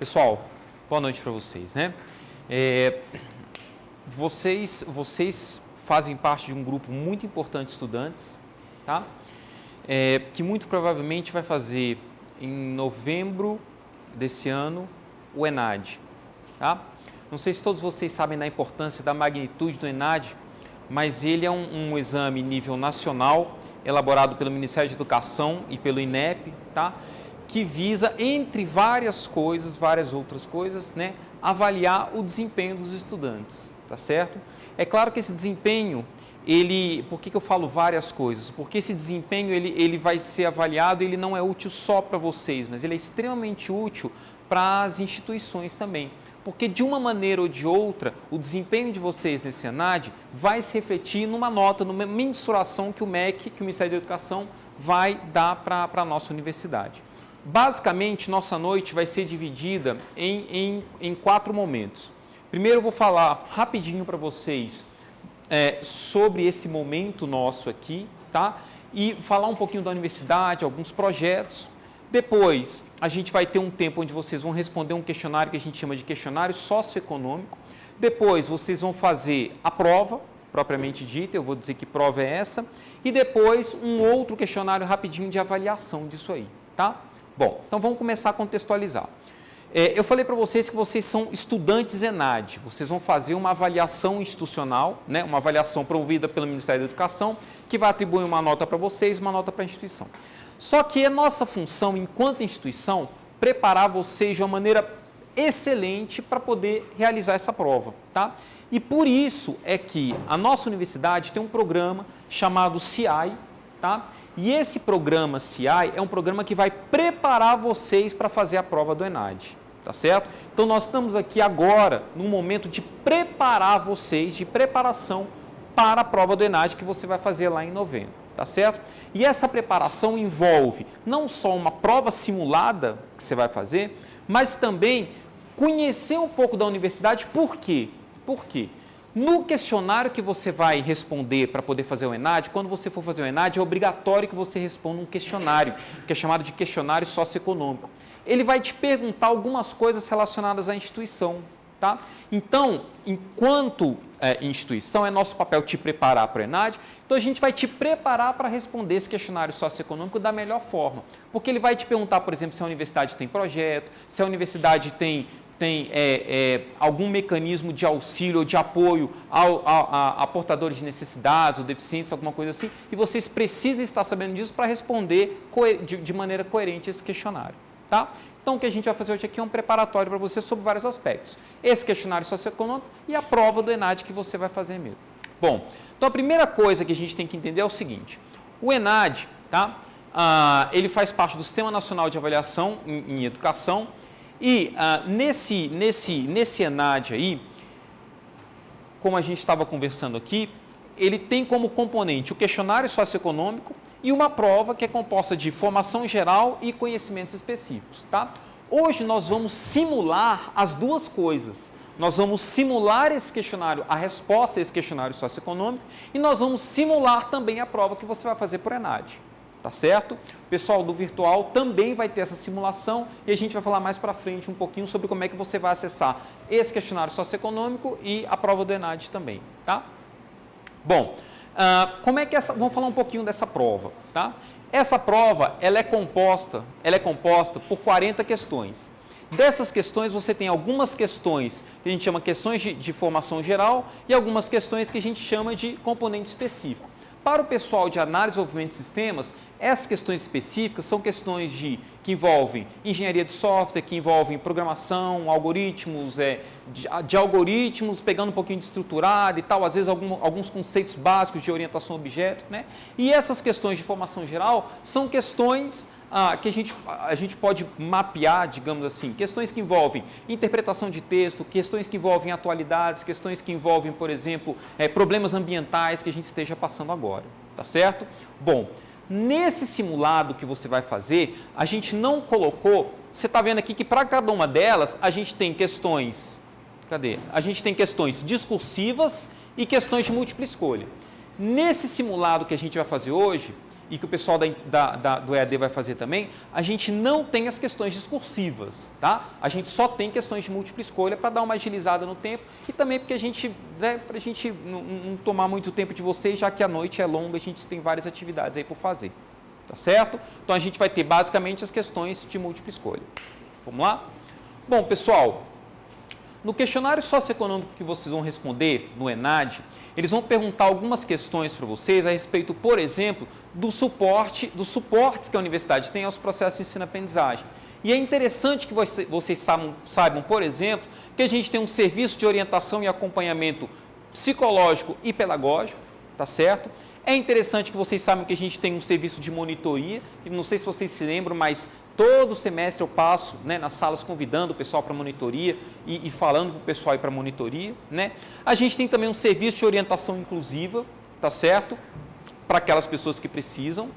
Pessoal, boa noite para vocês, né? Vocês fazem parte de um grupo muito importante de estudantes, tá? Que muito provavelmente vai fazer em novembro desse ano o ENAD, tá? Não sei se todos vocês sabem da importância, da magnitude do ENAD, mas ele é um exame nível nacional, elaborado pelo Ministério da Educação e pelo INEP, tá? Que visa, entre várias outras coisas, né, avaliar o desempenho dos estudantes, tá certo? É claro que esse desempenho, por que eu falo várias coisas? Porque esse desempenho, ele vai ser avaliado, ele não é útil só para vocês, mas ele é extremamente útil para as instituições também. Porque de uma maneira ou de outra, o desempenho de vocês nesse ENAD vai se refletir numa nota, numa mensuração que o MEC, que o Ministério da Educação, vai dar para a nossa universidade. Basicamente, nossa noite vai ser dividida em 4 momentos. Primeiro, eu vou falar rapidinho para vocês sobre esse momento nosso aqui, tá? E falar um pouquinho da universidade, alguns projetos. Depois, a gente vai ter um tempo onde vocês vão responder um questionário que a gente chama de questionário socioeconômico. Depois, vocês vão fazer a prova, propriamente dita, eu vou dizer que prova é essa. E depois, um outro questionário rapidinho de avaliação disso aí, tá? Bom, então vamos começar a contextualizar. Eu falei para vocês que vocês são estudantes ENAD, vocês vão fazer uma avaliação institucional, né, uma avaliação promovida pelo Ministério da Educação, que vai atribuir uma nota para vocês, uma nota para a instituição. Só que é nossa função, enquanto instituição, preparar vocês de uma maneira excelente para poder realizar essa prova, tá? E por isso é que a nossa universidade tem um programa chamado CIAI, tá? E esse programa CIAI é um programa que vai preparar vocês para fazer a prova do ENAD, tá certo? Então, nós estamos aqui agora num momento de preparar vocês, de preparação para a prova do ENAD que você vai fazer lá em novembro, tá certo? E essa preparação envolve não só uma prova simulada que você vai fazer, mas também conhecer um pouco da universidade. Por quê? Por quê? No questionário que você vai responder para poder fazer o ENAD, quando você for fazer o ENAD, é obrigatório que você responda um questionário, que é chamado de questionário socioeconômico. Ele vai te perguntar algumas coisas relacionadas à instituição, tá? Então, enquanto instituição, é nosso papel te preparar para o ENAD, então a gente vai te preparar para responder esse questionário socioeconômico da melhor forma, porque ele vai te perguntar, por exemplo, se a universidade tem projeto, se a universidade tem algum mecanismo de auxílio ou de apoio a portadores de necessidades ou deficientes, alguma coisa assim, e vocês precisam estar sabendo disso para responder de maneira coerente esse questionário, tá? Então, o que a gente vai fazer hoje aqui é um preparatório para você sobre vários aspectos. Esse questionário socioeconômico e a prova do ENAD que você vai fazer mesmo. Bom, então a primeira coisa que a gente tem que entender é o seguinte, o ENAD, tá? Ele faz parte do Sistema Nacional de Avaliação em Educação. E nesse ENAD aí, como a gente estava conversando aqui, ele tem como componente o questionário socioeconômico e uma prova que é composta de formação geral e conhecimentos específicos, tá? Hoje nós vamos simular as duas coisas. Nós vamos simular esse questionário, a resposta a esse questionário socioeconômico, e nós vamos simular também a prova que você vai fazer por ENAD. Tá certo? O pessoal do virtual também vai ter essa simulação e a gente vai falar mais para frente um pouquinho sobre como é que você vai acessar esse questionário socioeconômico e a prova do ENAD também, tá? Bom, vamos falar um pouquinho dessa prova, tá? Essa prova, ela é composta por 40 questões. Dessas questões, você tem algumas questões que a gente chama questões de formação geral e algumas questões que a gente chama de componente específico. Para o pessoal de análise e desenvolvimento de sistemas, essas questões específicas são questões que envolvem engenharia de software, que envolvem programação, algoritmos, de algoritmos, pegando um pouquinho de estruturado e tal, às vezes alguns conceitos básicos de orientação a objeto, né? E essas questões de formação geral são questões que a gente pode mapear, digamos assim, questões que envolvem interpretação de texto, questões que envolvem atualidades, questões que envolvem, por exemplo, problemas ambientais que a gente esteja passando agora, tá certo? Bom, nesse simulado que você vai fazer, a gente não colocou, você está vendo aqui que para cada uma delas, a gente tem questões, A gente tem questões discursivas e questões de múltipla escolha. Nesse simulado que a gente vai fazer hoje, e que o pessoal do EAD vai fazer também, a gente não tem as questões discursivas, tá? A gente só tem questões de múltipla escolha para dar uma agilizada no tempo e também porque a gente, né, para a gente não tomar muito tempo de vocês, já que a noite é longa, a gente tem várias atividades aí por fazer, tá certo? Então a gente vai ter basicamente as questões de múltipla escolha. Vamos lá? Bom, pessoal, no questionário socioeconômico que vocês vão responder no ENAD, eles vão perguntar algumas questões para vocês a respeito, por exemplo, dos suportes que a universidade tem aos processos de ensino-aprendizagem. E é interessante que vocês saibam, por exemplo, que a gente tem um serviço de orientação e acompanhamento psicológico e pedagógico, tá certo? É interessante que vocês saibam que a gente tem um serviço de monitoria, e não sei se vocês se lembram, mas todo semestre eu passo, né, nas salas convidando o pessoal para monitoria e falando para o pessoal ir para monitoria, né? A gente tem também um serviço de orientação inclusiva, tá certo? Para aquelas pessoas que precisam.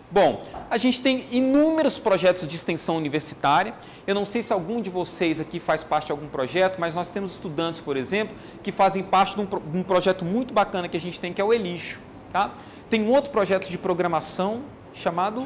Bom, a gente tem inúmeros projetos de extensão universitária. Eu não sei se algum de vocês aqui faz parte de algum projeto, mas nós temos estudantes, por exemplo, que fazem parte de um projeto muito bacana que a gente tem, que é o Elixo, tá? Tem um outro projeto de programação chamado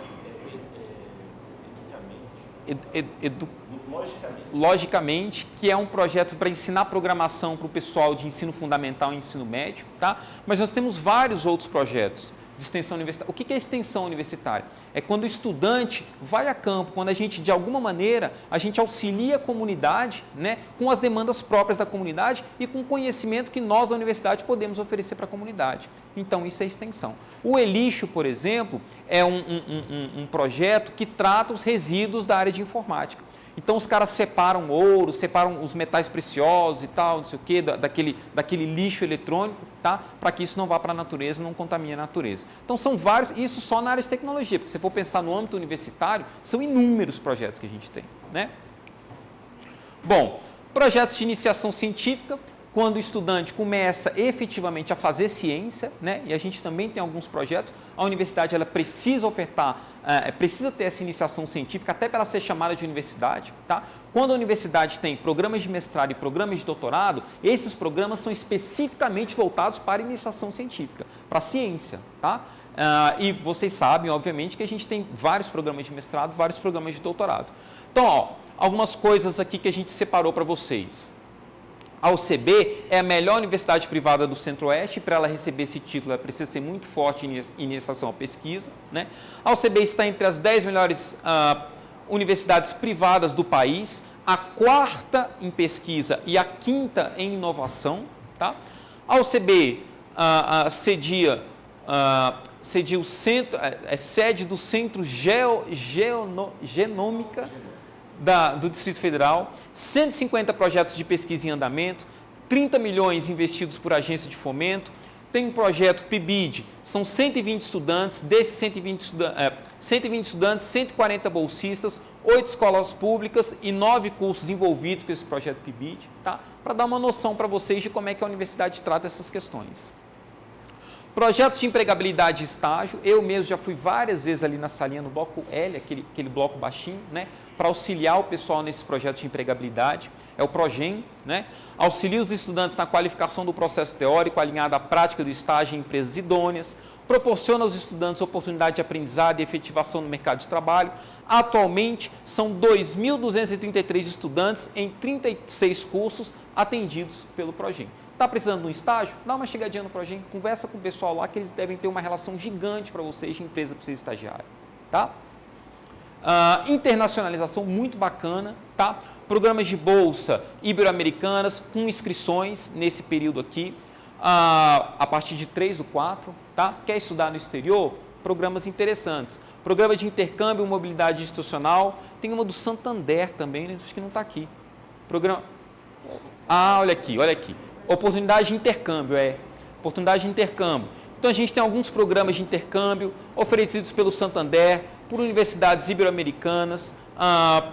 Logicamente, que é um projeto para ensinar programação para o pessoal de ensino fundamental e ensino médio, tá? Mas nós temos vários outros projetos de extensão universitária. O que é extensão universitária? É quando o estudante vai a campo, quando a gente, de alguma maneira, a gente auxilia a comunidade, né, com as demandas próprias da comunidade e com o conhecimento que nós, da universidade, podemos oferecer para a comunidade. Então, isso é extensão. O Elixo, por exemplo, é um projeto que trata os resíduos da área de informática. Então, os caras separam ouro, separam os metais preciosos e tal, não sei o quê, daquele lixo eletrônico, tá? Para que isso não vá para a natureza, não contamine a natureza. Então, são vários, isso só na área de tecnologia, porque se você for pensar no âmbito universitário, são inúmeros projetos que a gente tem, né? Bom, projetos de iniciação científica, quando o estudante começa efetivamente a fazer ciência, né? E a gente também tem alguns projetos, a universidade ela precisa ofertar, precisa ter essa iniciação científica até para ela ser chamada de universidade, tá? Quando a universidade tem programas de mestrado e programas de doutorado, esses programas são especificamente voltados para a iniciação científica, para a ciência, tá? E vocês sabem, obviamente, que a gente tem vários programas de mestrado, vários programas de doutorado. Então, ó, algumas coisas aqui que a gente separou para vocês. A UCB é a melhor universidade privada do Centro-Oeste. Para ela receber esse título, ela precisa ser muito forte em iniciação à pesquisa, né? A UCB está entre as 10 melhores universidades privadas do país, a 4ª em pesquisa e a 5ª em inovação, tá? A UCB cedia o centro, é sede do Centro Genômica do Distrito Federal, 150 projetos de pesquisa em andamento, 30 milhões investidos por agência de fomento, tem um projeto PIBID, são 120 estudantes, desses 120 estudantes, 140 bolsistas, 8 escolas públicas e 9 cursos envolvidos com esse projeto PIBID, tá? Para dar uma noção para vocês de como é que a universidade trata essas questões. Projetos de empregabilidade e estágio, eu mesmo já fui várias vezes ali na salinha no bloco L, aquele bloco baixinho, né, para auxiliar o pessoal nesses projetos de empregabilidade, é o PROGEM, né, auxilia os estudantes na qualificação do processo teórico alinhado à prática do estágio em empresas idôneas, proporciona aos estudantes oportunidade de aprendizado e efetivação no mercado de trabalho. Atualmente, são 2.233 estudantes em 36 cursos atendidos pelo PROGEM. Está precisando de um estágio? Dá uma chegadinha no PROGEM, conversa com o pessoal lá que eles devem ter uma relação gigante para vocês de empresa para vocês estagiarem, tá? Internacionalização muito bacana, tá? Programas de bolsa ibero-americanas com inscrições nesse período aqui, a partir de 3/4, tá? Quer estudar no exterior? Programas interessantes. Programa de intercâmbio e mobilidade institucional, tem uma do Santander também, né? Acho que não está aqui. Programa... olha aqui. Oportunidade de intercâmbio, oportunidade de intercâmbio. Então, a gente tem alguns programas de intercâmbio oferecidos pelo Santander, por universidades ibero-americanas,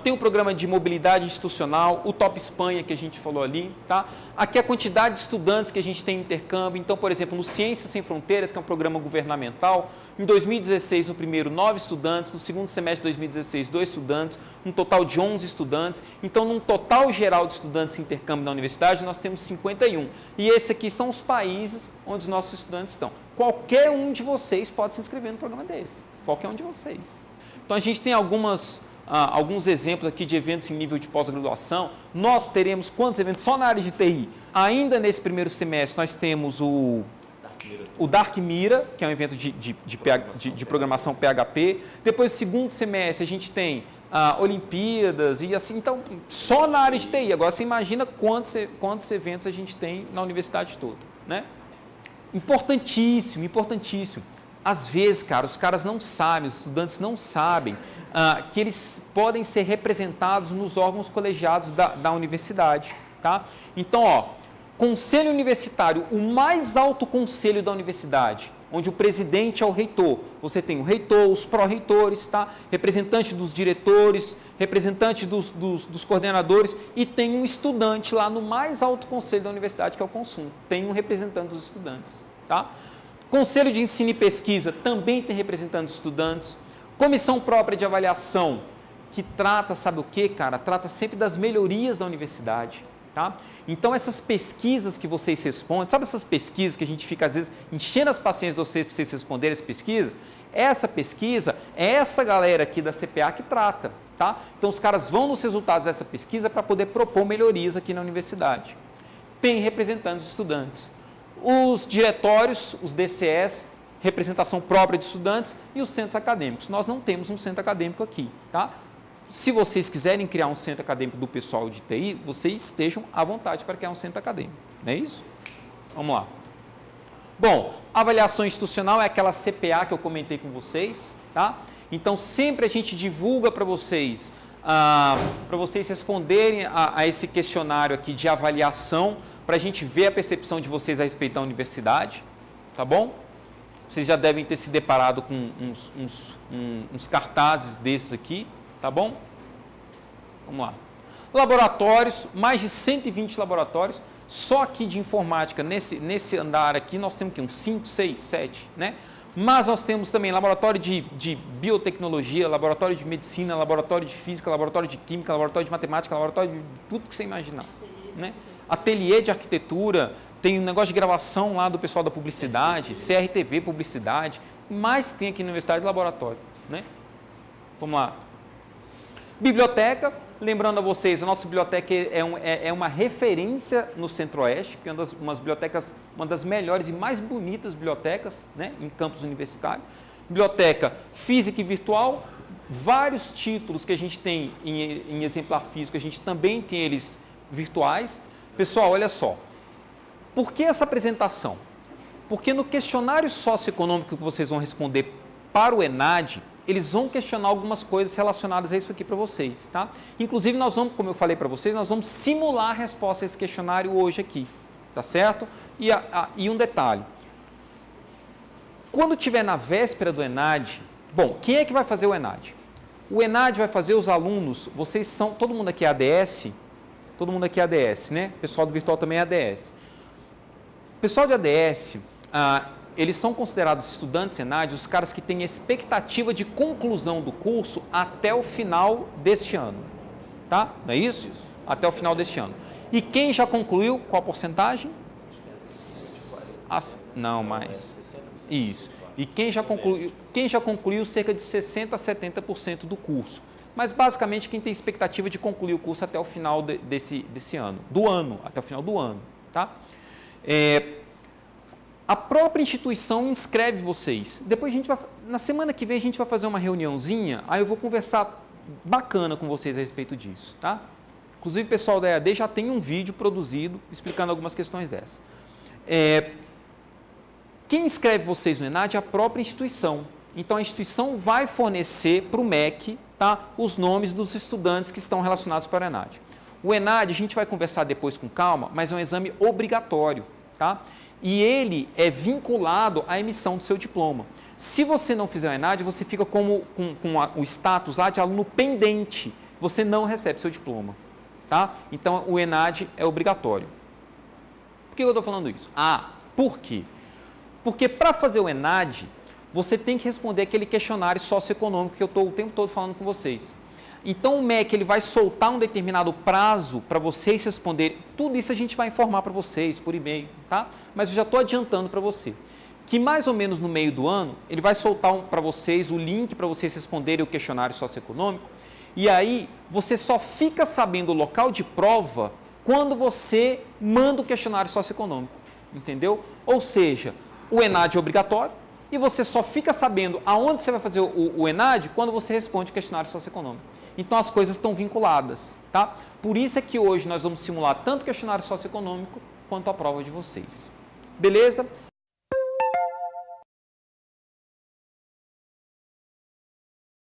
Tem o programa de mobilidade institucional, o Top Espanha que a gente falou ali, tá? Aqui a quantidade de estudantes que a gente tem em intercâmbio. Então, por exemplo, no Ciências Sem Fronteiras, que é um programa governamental, em 2016, no primeiro, 9 estudantes, no segundo semestre de 2016, 2 estudantes, um total de 11 estudantes. Então, num total geral de estudantes em intercâmbio na universidade, nós temos 51. E esses aqui são os países onde os nossos estudantes estão. Qualquer um de vocês pode se inscrever no programa desse. Qualquer um de vocês. Então, a gente tem alguns exemplos aqui de eventos em nível de pós-graduação. Nós teremos quantos eventos só na área de TI? Ainda nesse primeiro semestre, nós temos o Dark Mira, que é um evento de programação PHP. Depois, no segundo semestre, a gente tem Olimpíadas e assim. Então, só na área de TI. Agora, você imagina quantos eventos a gente tem na universidade toda, né? Importantíssimo, importantíssimo. Às vezes, cara, os caras não sabem, os estudantes não sabem que eles podem ser representados nos órgãos colegiados da universidade, tá? Então, conselho universitário, o mais alto conselho da universidade, onde o presidente é o reitor. Você tem o reitor, os pró-reitores, tá? Representante dos diretores, representante dos coordenadores e tem um estudante lá no mais alto conselho da universidade, que é o consumo. Tem um representante dos estudantes, tá? Conselho de ensino e pesquisa também tem representante dos estudantes. Comissão própria de avaliação, que trata, sabe o que, cara? Trata sempre das melhorias da universidade, tá? Então, essas pesquisas que vocês respondem, sabe essas pesquisas que a gente fica, às vezes, enchendo as paciências de vocês para vocês responderem essa pesquisa? Essa pesquisa é essa galera aqui da CPA que trata, tá? Então, os caras vão nos resultados dessa pesquisa para poder propor melhorias aqui na universidade. Tem representantes dos estudantes. Os diretórios, os DCS, representação própria de estudantes e os centros acadêmicos. Nós não temos um centro acadêmico aqui, tá? Se vocês quiserem criar um centro acadêmico do pessoal de TI, vocês estejam à vontade para criar um centro acadêmico, não é isso? Vamos lá. Bom, avaliação institucional é aquela CPA que eu comentei com vocês, tá? Então, sempre a gente divulga para vocês responderem a esse questionário aqui de avaliação, para a gente ver a percepção de vocês a respeito da universidade, tá bom? Vocês já devem ter se deparado com uns cartazes desses aqui, tá bom? Vamos lá. Laboratórios, mais de 120 laboratórios, só aqui de informática, nesse andar aqui, nós temos uns 5, 6, 7, né? Mas nós temos também laboratório de biotecnologia, laboratório de medicina, laboratório de física, laboratório de química, laboratório de matemática, laboratório de tudo que você imaginar, né? Ateliê de arquitetura, tem um negócio de gravação lá do pessoal da publicidade, CRTV publicidade, mas tem aqui na universidade laboratório, né? Vamos lá. Biblioteca, lembrando a vocês, a nossa biblioteca é uma referência no Centro-Oeste, que é uma das melhores e mais bonitas bibliotecas, né, em campus universitário. Biblioteca física e virtual, vários títulos que a gente tem em exemplar físico, a gente também tem eles virtuais. Pessoal, olha só, por que essa apresentação? Porque no questionário socioeconômico que vocês vão responder para o ENAD, eles vão questionar algumas coisas relacionadas a isso aqui para vocês, tá? Inclusive, nós vamos, como eu falei para vocês, nós vamos simular a resposta a esse questionário hoje aqui, tá certo? E um detalhe, quando tiver na véspera do ENAD, bom, quem é que vai fazer o ENAD? O ENAD vai fazer os alunos, vocês são, todo mundo aqui é ADS? Todo mundo aqui é ADS, né? O pessoal do virtual também é ADS. O pessoal de ADS, eles são considerados estudantes ENAD, os caras que têm expectativa de conclusão do curso até o final deste ano, tá? Não é isso? Até o final deste ano. E quem já concluiu, qual a porcentagem? Não, mais. Isso. E quem já concluiu cerca de 60% a 70% do curso. Mas basicamente quem tem expectativa de concluir o curso até o final desse ano, até o final do ano, tá? A própria instituição inscreve vocês. Depois na semana que vem a gente vai fazer uma reuniãozinha, aí eu vou conversar bacana com vocês a respeito disso, tá? Inclusive o pessoal da EAD já tem um vídeo produzido explicando algumas questões dessas. Quem inscreve vocês no ENAD é a própria instituição. Então a instituição vai fornecer para o MEC, tá, os nomes dos estudantes que estão relacionados para o ENAD. O ENAD a gente vai conversar depois com calma, mas é um exame obrigatório, tá? e ele é vinculado à emissão do seu diploma. Se você não fizer o ENAD, você fica com o status lá de aluno pendente, você não recebe seu diploma. Tá? Então, o ENAD é obrigatório. Por que eu estou falando isso? Por quê? Porque para fazer o ENAD, você tem que responder aquele questionário socioeconômico que eu estou o tempo todo falando com vocês. Então, o MEC ele vai soltar um determinado prazo para vocês responderem. Tudo isso a gente vai informar para vocês por e-mail, tá? Mas eu já estou adiantando para você. Que mais ou menos no meio do ano, ele vai soltar para vocês o link para vocês responderem o questionário socioeconômico. E aí, você só fica sabendo o local de prova quando você manda o questionário socioeconômico. Entendeu? Ou seja, o ENAD é obrigatório e você só fica sabendo aonde você vai fazer o ENAD quando você responde o questionário socioeconômico. Então, as coisas estão vinculadas, tá? Por isso é que hoje nós vamos simular tanto o questionário socioeconômico quanto a prova de vocês. Beleza?